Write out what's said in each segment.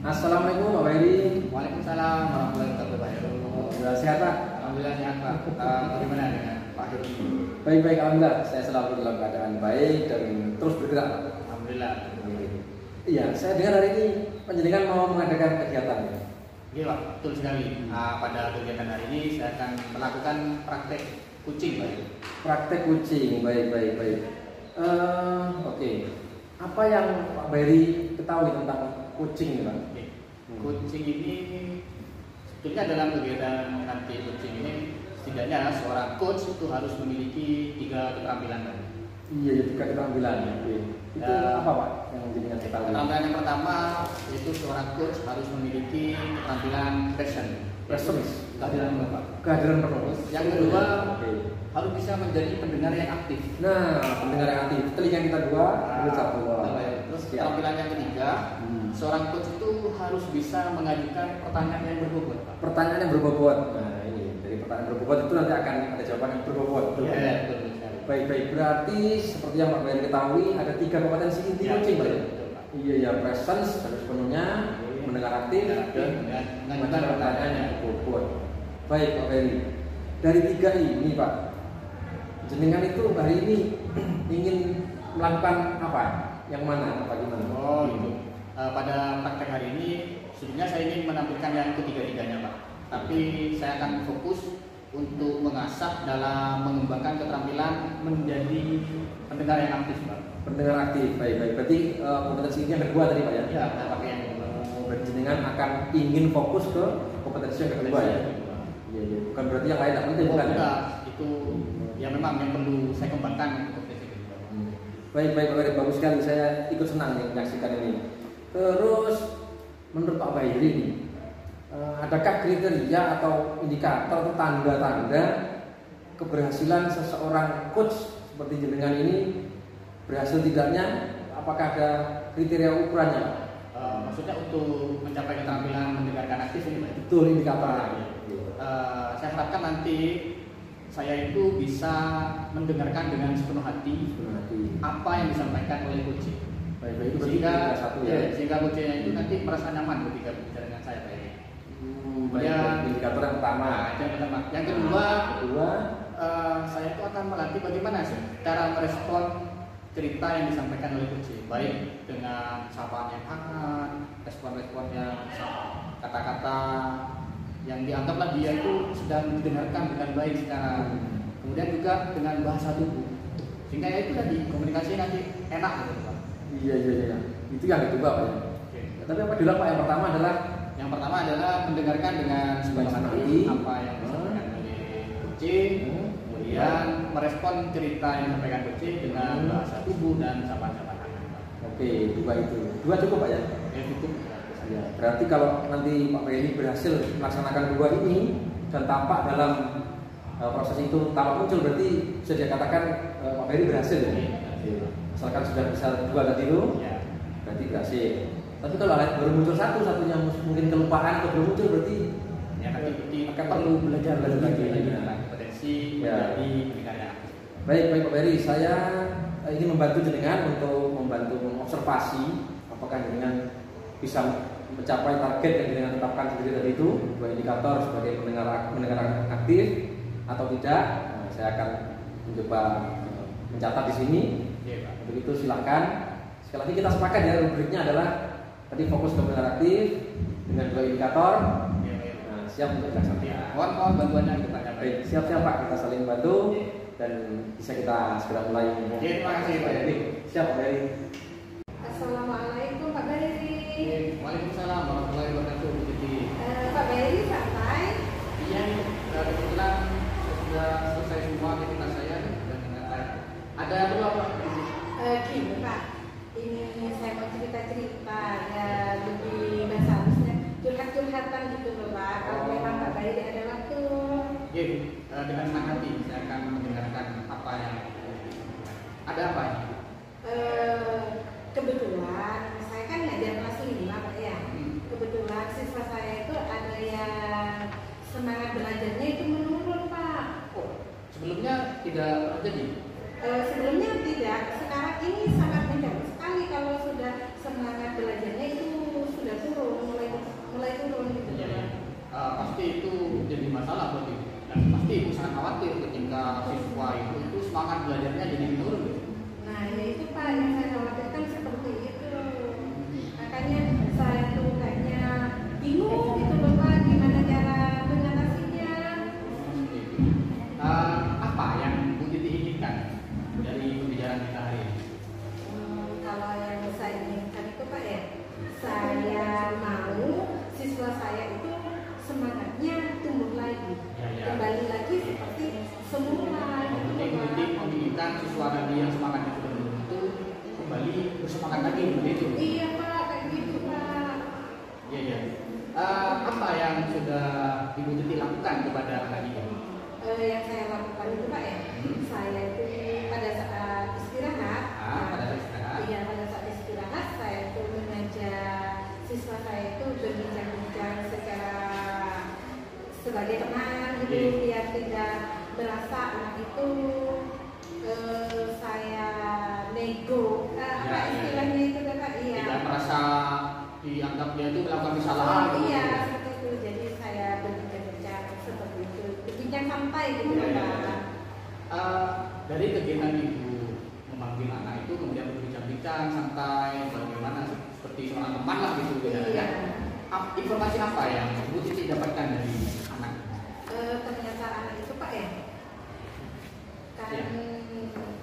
Assalamualaikum Pak Heri. Waalaikumsalam warahmatullahi wabarakatuh. Sudah sehat Pak? Alhamdulillah sehat Pak. Bagaimana dengan Pak Heru? Baik-baik alhamdulillah. Saya selalu dalam keadaan baik dan terus bergerak. Alhamdulillah. Iya, saya dengar hari ini panjenengan mau mengadakan kegiatan. Iya Pak, betul sekali. Pada kegiatan hari ini saya akan melakukan praktek kucing Pak Heru. Praktek kucing, baik. Oke. Apa yang Pak Heri ketahui tentang kucing ini Pak? Kucing ini sebetulnya dalam kegiatan nanti kucing ini setidaknya seorang coach itu harus memiliki 3 keterampilan Pak. Iya, 3 keterampilan. Oke. Itu apa Pak yang jenengan ketahui? Keterampilan yang pertama yaitu seorang coach harus memiliki keterampilan presence. Kehadiran Bapak. Kehadiran penuh. Yang kedua, oke, harus bisa menjadi pendengar yang aktif. Nah, pendengar yang aktif. Telinga kita 2, mulut 1. Terus keterampilan yang ketiga, seorang coach itu harus bisa mengajukan pertanyaan yang berbobot. Pertanyaan yang berbobot. Nah, ini dari pertanyaan berbobot itu nanti akan ada jawaban yang berbobot. Iya, betul. Baik. Berarti seperti yang Pak Bayan ketahui ada 3 kompetensi inti kucing, Pak. Iya, presence harus penuhnya, mendengar aktif dan mengajukan pertanyaan yang berbobot. Baik, Pak Bayan. Dari 3 ini, Pak, jenengan itu hari ini ingin melakukan apa? Yang mana? Apa gimana? Oh, itu. Pada praktek hari ini sebenarnya saya ingin menampilkan yang ketiga-tiganya Pak. Tapi saya akan fokus untuk mengasah dalam mengembangkan keterampilan menjadi pendengar yang aktif Pak. Pendengar aktif, baik. Berarti kompetensi ini yang kedua tadi Pak ya? Iya, saya pakai yang kedua. Berarti jenengan akan ingin fokus ke kompetensi yang kedua ya? Iya. Bukan berarti yang lain tidak penting, bukan ya? Itu ya memang yang perlu saya kembangkan kompetensi kedua. Baik, bagus sekali. Saya ikut senang nih menyaksikan ini. Terus menurut Pak Bahiri ini, adakah kriteria atau indikator atau tanda-tanda keberhasilan seseorang coach seperti jenengan ini berhasil tidaknya? Apakah ada kriteria ukurannya? Maksudnya untuk mencapai keterampilan mendengarkan aktif ini Pak? Betul, indikatornya. Saya harapkan nanti saya itu bisa mendengarkan dengan sepenuh hati apa yang disampaikan oleh coach. Baik, sehingga coachnya itu nanti merasa nyaman ketika berbicara dengan saya Pak. Indikator yang pertama. Yang kedua, saya itu akan melatih bagaimana sih cara merespon cerita yang disampaikan oleh coach, baik dengan sapaan yang hangat, respon-respon yang kata-kata yang dianggaplah dia itu sedang didengarkan dengan baik secara, kemudian juga dengan bahasa tubuh, sehingga ya itu tadi komunikasi nanti enak gitu Pak. Iya. Itu yang kedua Pak ya. Tapi apa dulu Pak? Yang pertama adalah mendengarkan dengan sebaik hati apa yang disampaikan oleh coaching, kemudian merespon cerita yang disampaikan coaching dengan bahasa tubuh dan sapaan-sapaan hangat. Oke, 2 itu. 2 cukup Pak ya? Ya cukup. Ya, berarti kalau nanti Pak Heri berhasil melaksanakan 2 ini dan tampak dalam proses itu tampak muncul, berarti bisa dikatakan Pak Heri berhasil ya? Asalkan sudah bisa 2 tadi itu, berarti berhasil. Tapi kalau baru muncul satunya mungkin kelupaan atau belum muncul, berarti ya nanti akan perlu belajar lagi kompetensi menjadi pendengar yang aktif. Baik Pak Heri, saya ingin membantu jenengan untuk membantu mengobservasi apakah jenengan bisa mencapai target yang jenengan tetapkan sendiri tadi itu, 2 indikator sebagai pendengar aktif atau tidak. Nah, saya akan mencoba mencatat di sini. Untuk itu silahkan. Sekali lagi kita sepakat ya, rubriknya adalah tadi fokus ke pendengar aktif dengan 2 indikator. Nah, siap untuk dilaksanakan. Mohon bantuannya kita capai. Baik, siap Pak, kita saling bantu dan bisa kita segera mulai. Terima kasih Pak Heri. Siap Pak Heri. Assalamualaikum Pak Bahiri. Waalaikumsalam warahmatullahi wabarakatuh. Pak Bahiri santai? Iya, kebetulan sudah selesai semua aktivitas saya dan ada perlu apa? Gini Pak, ini saya mau cerita ya, lebih bahasa halusnya curhat-curhatan gitu loh Pak. Kalau memang Pak Bahiri ada waktu. Iya, dengan senang hati saya akan mendengarkan apa yang ada apa ini. Kebetulan saya kan ngajar kelas 5 Pak ya. Kebetulan siswa saya itu ada yang semangat belajarnya itu menurun Pak. Sebelumnya tidak terjadi? Sebelumnya tidak, sekarang ini sangat mengganggu sekali kalau sudah semangat belajarnya itu sudah turun, mulai siswa saya itu semangatnya tumbuh lagi, kembali lagi seperti semula. Penting mendidikan siswa tadi yang semangatnya sudah menurun itu kembali bersemangat lagi begitu. Iya Pak, kayak gitu Pak. Iya. Apa yang sudah Ibu Titi lakukan kepada anak ini? Yang saya lakukan itu Pak ya, saya itu pada saat istirahat. Iya, pada saat istirahat saya itu mengajak siswa saya itu berbincang-bincang secara sebagai teman gitu, biar tidak merasa anak itu saya nego, apa istilahnya itu Pak? Iya. Tidak merasa dianggap dia itu melakukan kesalahan. Iya, seperti itu. Jadi saya berbincang-bincang seperti itu, berbincang santai gitu Pak. Dari kegiatan Ibu memanggil anak itu kemudian berbincang-bincang santai, bagaimana seperti seorang teman lah gitu ya. Informasi apa yang Ibu Titi dapatkan dari anak? Ternyata anak itu Pak ya, kan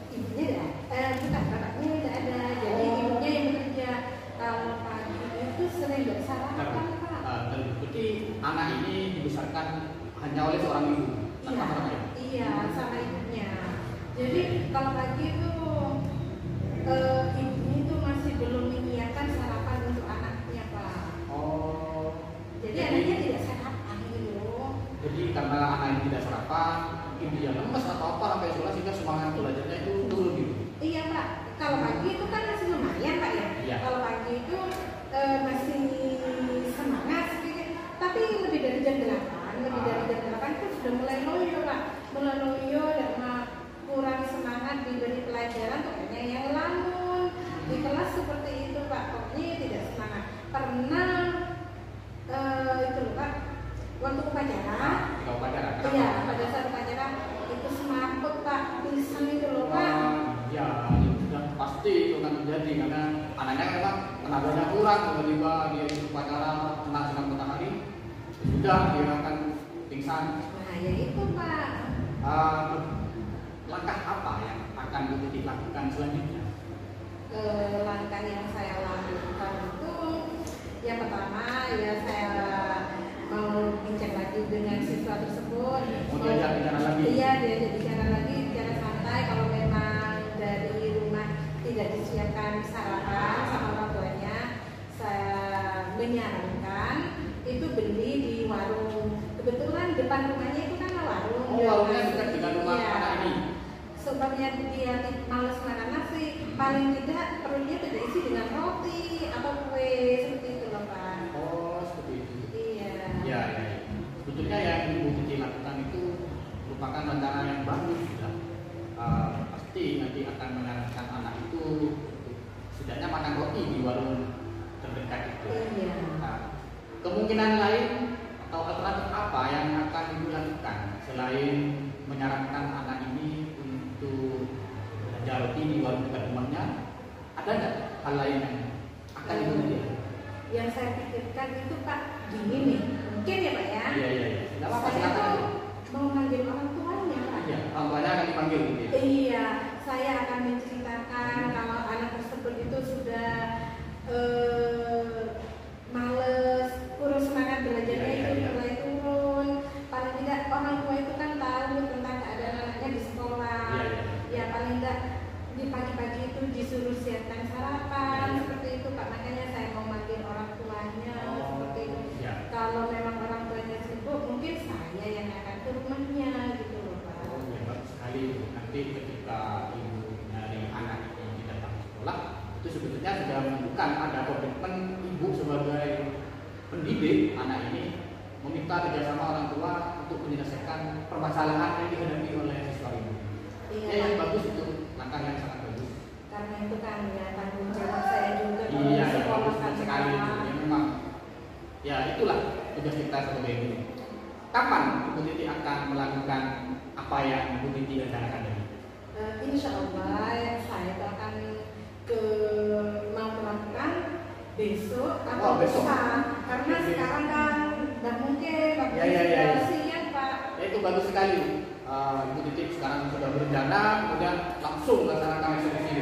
ibunya bukan bapaknya tidak ada, jadi ibunya yang bekerja. Kalau pagi itu sering nggak sarapan Pak. Berarti anak ini dibesarkan hanya oleh seorang ibu. Iya, sama ibunya. Jadi kalau pagi itu ibunya itu masih belum menyiapkan sarapan untuk anaknya Pak. Jadi anaknya tidak sehat gitu. Jadi karena anak ini tidak sarapan, mungkin dia lemes atau apa sampai sekolah sehingga semangat belajarnya itu turun gitu. Iya Pak. Kalau pagi itu kan masih lumayan Pak ya. Iya. Kalau pagi itu masih semangat sedikit, tapi lebih dari jam 8, itu sudah mulai loyo Pak. Mulai loyo dan kurang semangat diberi pelajaran, pokoknya yang lamun di kelas seperti itu Pak, pokoknya tidak semangat. Pernah itu loh Pak, waktu upacara. Iya, pada saat upacara itu semaput Pak, tulisan itu loh Pak. Ya, sudah pasti itu akan terjadi karena anaknya memang tenaganya kurang, tiba-tiba dia ikut upacara kena sinar matahari, sudah dia akan pingsan. Nah, ya itu Pak. Langkah apa yang akan Ibu Titi lakukan selanjutnya? Langkah yang saya lakukan itu yang pertama ya saya mau bincang lagi dengan siswa tersebut. Mau diajak bicara lagi? Iya, diajak bicara lagi, bicara santai. Kalau memang dari rumah tidak disiapkan sarapan sama orang tuanya, saya menyarankan itu beli di warung. Kebetulan depan rumahnya itu kan warung. Warungnya dekat dengan rumah anak ini. Sebabnya dia malas makan nasi, paling tidak perutnya tidak isi dengan roti atau kue seperti itu loh Pak. Seperti itu. Iya. Ya. Sebetulnya yang Ibu Titi lakukan itu merupakan rencana yang bagus sudah. Pasti nanti akan menyarankan anak itu setidaknya makan roti di warung terdekat itu. Iya. Kemungkinan lain atau alternatif apa yang akan Ibu lakukan selain menyarankan anak ini untuk belajar roti di warung dekat rumahnya? Ada nggak hal lain yang akan Ibu lakukan? Yang saya pikirkan itu Pak, gini nih, mungkin ya Pak ya. Iya. Saya tuh mau manggil orang tuanya Pak. Iya, orang tuanya akan dipanggil gitu. Iya, saya akan menceritakan kalau anak tersebut itu sudah males, kurang semangat belajarnya itu mulai turun. Paling tidak orang tua itu kan tahu tentang keadaan anaknya di sekolah. Ya paling tidak di pagi-pagi itu disuruh siapkan sarapan seperti itu Pak. Makanya saya mau manggil orang tuanya seperti itu. Kalau memang orang tuanya sibuk, mungkin saya yang akan ke rumahnya gitu loh Pak. Bagus sekali. Nanti ketika Ibu dari anak ini datang ke sekolah, itu sebetulnya sudah menunjukkan ada komitmen Ibu sebagai pendidik anak ini meminta kerjasama orang tua untuk menyelesaikan permasalahan yang dihadapi oleh siswa ini. Iya. Yang bagus itu langkah yang sangat bagus. Karena itu kan ya tanggung jawab saya juga. Iya, sekolah bagus sekali. Ya memang. Ya itulah tugas kita sebagai guru. Kapan Ibu Titi akan melakukan apa yang Ibu Titi rencanakan tadi? Insya Allah saya akan mau melakukan besok atau besok. lusa. Karena sekarang kan tidak mungkin siang Pak. Ya itu bagus sekali. Ibu Titi sekarang sudah berencana, kemudian langsung laksanakan eksekusi.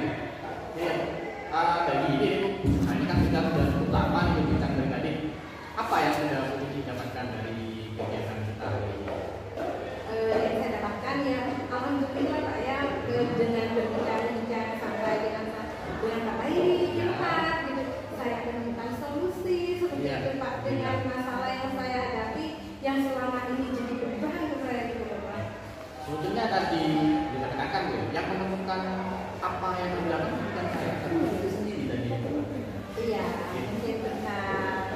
Dari ini, ini kan sudah cukup lama nih bincang dari tadi. Apa yang sudah Pak dengan masalah yang saya hadapi yang selama ini jadi beban ke saya gitu loh Pak. Sebetulnya tadi dikatakan ya, yang menemukan apa yang dilakukan bukan saya, tapi itu sendiri tadi. Iya, mungkin benar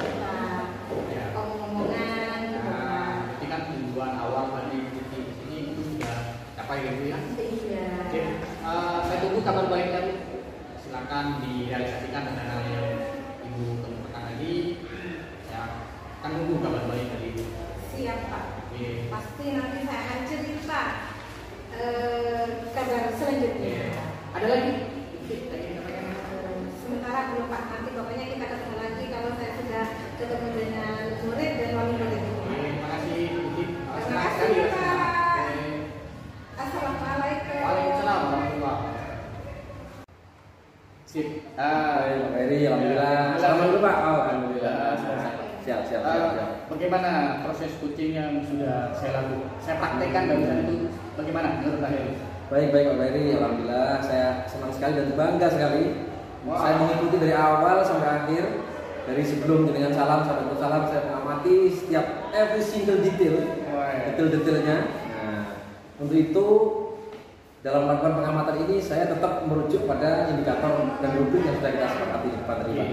Ya. omong-omongan gitu Pak. Berarti kan tujuan awal tadi di sini itu sudah capai gitu ya. Iya. Oke, saya tunggu kabar baiknya Bu. Silakan direalisasikan dengan hal yang Ibu kemukakan tadi. Saya akan tunggu kabar baik dari Ibu. Siap Pak. Oke. Pasti nanti saya akan cerita kabar selanjutnya. Ada lagi? Sementara belum Pak, nanti pokoknya kita ketemu lagi kalau saya sudah ketemu dengan murid dan wali murid itu. Terima kasih Bu. Terima kasih Pak. Assalamualaikum. Waalaikumsalam warahmatullahi wabarakatuh. Sip. Baik, Pak Heri, alhamdulillah. Selamat dulu Pak. Oh, alhamdulillah. Siap. Bagaimana proses coaching yang sudah saya lakukan? Saya praktekkan barusan itu bagaimana menurut Pak Heri? Baik Pak Heri, alhamdulillah. Saya senang sekali dan bangga sekali. Wow. Saya mengikuti dari awal sampai akhir. Dari sebelum dengan salam sampai untuk salam, saya mengamati setiap every single detail-detailnya. Nah, untuk itu dalam melakukan pengamatan ini saya tetap merujuk pada indikator dan rubrik yang sudah kita sepakati di depan tadi Pak.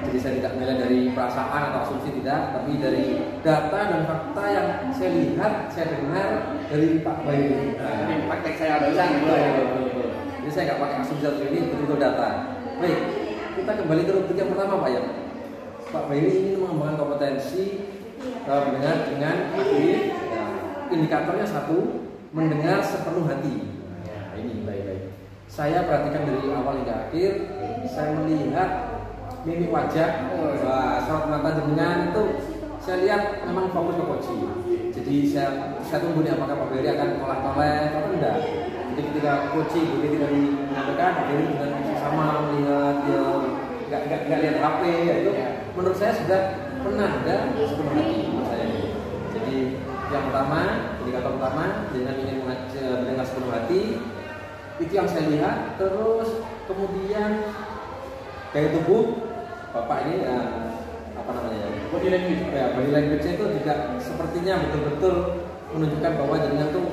Jadi saya tidak menilai dari perasaan atau asumsi tidak, tapi dari data dan fakta yang saya lihat, saya dengar dari Pak Bayu. Ini praktek saya barusan. Betul. Jadi saya nggak pakai asumsi ini, betul data. Baik, kita kembali ke rubrik yang pertama Pak ya. Pak Bayu ingin mengembangkan kompetensi mendengar dengan indikatornya satu, mendengar sepenuh hati. Ini baik. Saya perhatikan dari awal hingga akhir, saya melihat mimik wajah, sorot mata jenengan itu saya lihat memang fokus ke coaching. Jadi saya tunggu nih apakah Pak Beri akan tolak-tolak atau enggak. Jadi ketika coaching begitu dari menyampaikan, Pak Beri dengan sama melihat dia nggak lihat HP, ya itu menurut saya sudah pernah ada sepenuh hati menurut saya. Jadi yang pertama, indikator pertama, dengan ingin mendengar sepenuh hati. Itu yang saya lihat. Terus kemudian gaya tubuh Bapak ini body language itu juga sepertinya betul-betul menunjukkan bahwa jenengan tuh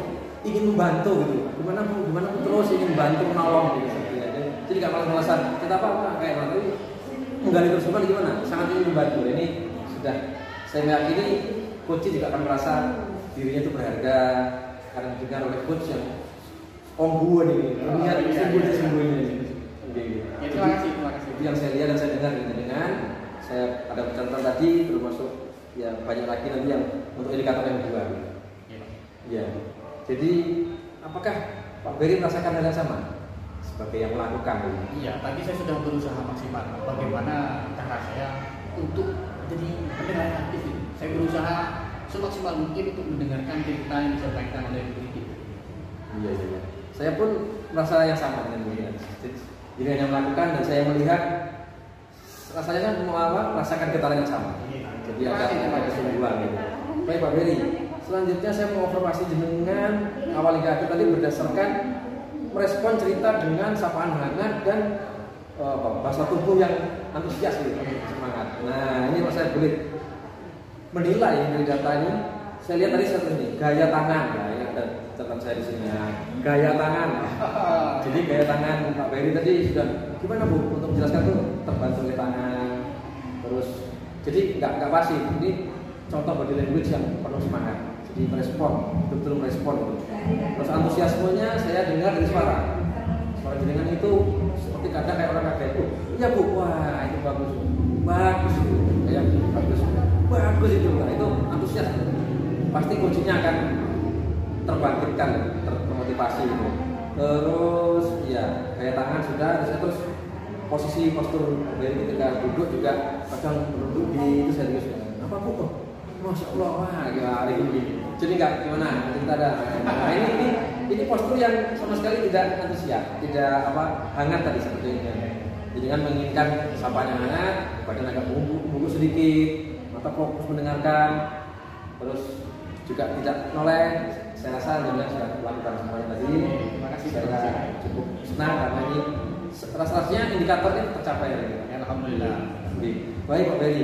ingin membantu gitu. Gimana pun terus ingin membantu menolong gitu sepertinya. Jadi nggak malas-malasan. Kita apa kayak nanti menggali terus gimana? Sangat ingin membantu. Ini sudah saya meyakini coach juga akan merasa dirinya itu berharga karena didengar oleh coach yang ongguan ini, terlihat sembunyi-sembunyi. Terima kasih. Itu yang saya lihat dan saya dengar dengan saya ada catatan tadi, termasuk ya banyak lagi nanti yang untuk indikator yang kedua. Ya. Jadi apakah Pak Beri merasakan hal yang sama sebagai yang melakukan? Iya, tadi saya sudah berusaha maksimal. Bagaimana cara saya untuk menjadi pendengar yang aktif? Saya berusaha semaksimal mungkin untuk mendengarkan cerita yang disampaikan oleh Bu Titi. Iya. Saya pun merasa yang sama dengan dirinya. Jadi yang melakukan dan saya melihat rasanya merasakan getaran yang sama. Jadi ada kesungguhan gitu. Baik Pak Beri, selanjutnya saya mengonfirmasi jenengan awal hingga akhir tadi berdasarkan merespon cerita dengan sapaan hangat dan bahasa tubuh yang antusias gitu, semangat. Nah ini saya boleh menilai dari data ini. Saya lihat tadi seperti ini, gaya tangan. Nah, ini ada catatan saya di sini. Gaya tangan. Jadi gaya tangan Pak Beri tadi sudah gimana Bu untuk menjelaskan tuh terbantu oleh tangan. Terus jadi nggak pasif. Ini contoh body language yang penuh semangat. Jadi merespon, betul merespon. Terus antusiasmenya saya dengar dari suara. Suara jenengan itu seperti kadang kayak orang kaget. Iya Bu, wah itu bagus itu. Kayak bagus itu. Nah itu antusias. Pasti kuncinya akan terbangkitkan, termotivasi gitu. Terus ya gaya tangan sudah, terus postur dari ketika duduk juga kadang duduk di itu serius. Apa Bu? Masya Allah, wah hari ini. Jadi nggak gimana? Kita ada. Nah ini postur yang sama sekali tidak antusias, tidak hangat tadi seperti ini. Jadi kan menginginkan sapaan yang hangat, badan agak bungkuk sedikit, mata fokus mendengarkan, terus juga tidak noleh. Saya rasa juga sudah melakukan semuanya tadi. Terima kasih. Saya cukup senang karena ini rasa-rasanya indikatornya tercapai. Alhamdulillah. Baik Pak Beri.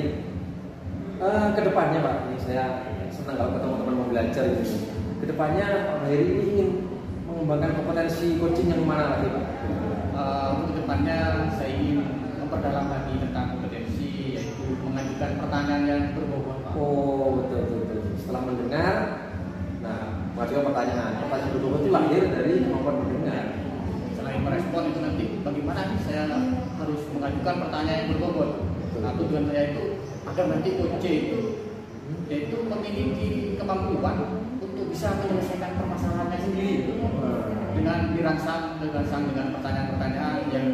Kedepannya Pak, ini saya senang kalau ketemu teman mau belajar gitu. Kedepannya Pak Heri ini ingin mengembangkan kompetensi coaching yang mana lagi Pak? Untuk kedepannya saya ingin memperdalam lagi tentang kompetensi, yaitu mengajukan pertanyaan yang berbobot Pak. Oh betul. Setelah mendengar, nah mengajukan pertanyaan berbobot itu lahir dari kemampuan mendengar. Selain merespon itu nanti bagaimana saya harus mengajukan pertanyaan yang berbobot. Nah, tujuan saya itu agar nanti coach itu yaitu memiliki kemampuan untuk bisa menyelesaikan permasalahannya sendiri dengan dirangsang dengan pertanyaan-pertanyaan yang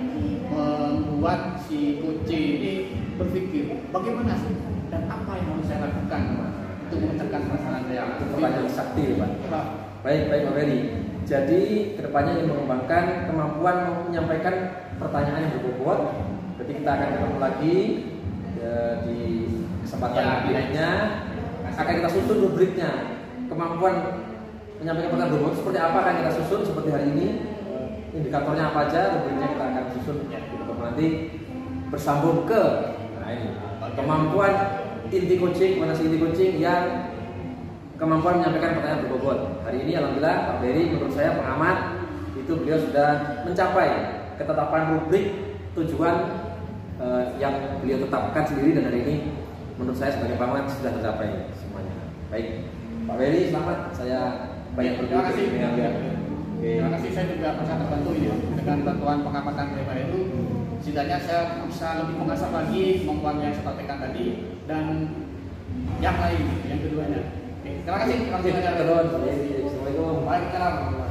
membuat si coach ini berpikir bagaimana sih dan apa yang harus saya lakukan untuk memecahkan permasalahan saya. Itu pertanyaan sakti Pak. Baik Pak Heri. Jadi kedepannya ingin mengembangkan kemampuan menyampaikan pertanyaan yang berbobot. Jadi kita akan ketemu lagi di kesempatan berikutnya. Akan kita susun rubriknya. Kemampuan menyampaikan pertanyaan berbobot seperti apa akan kita susun seperti hari ini. Indikatornya apa aja, rubriknya kita akan susun ya. Nanti bersambung ke ini kemampuan inti coaching, kompetensi inti coaching yang kemampuan menyampaikan pertanyaan berbobot. Hari ini alhamdulillah Pak Heri menurut saya pengamat itu beliau sudah mencapai ketetapan rubrik tujuan yang beliau tetapkan sendiri dan hari ini menurut saya sebagai pengamat sudah tercapai semuanya. Baik Pak Heri selamat, saya banyak berterima kasih dengan beliau. Terima kasih, saya juga merasa terbantu ya dengan bantuan pengamatan dari Pak Heru. Setidaknya saya bisa lebih mengasah lagi kemampuan yang saya praktekkan tadi dan yang lain, yang keduanya. Terima kasih. Assalamualaikum. Waalaikumsalam.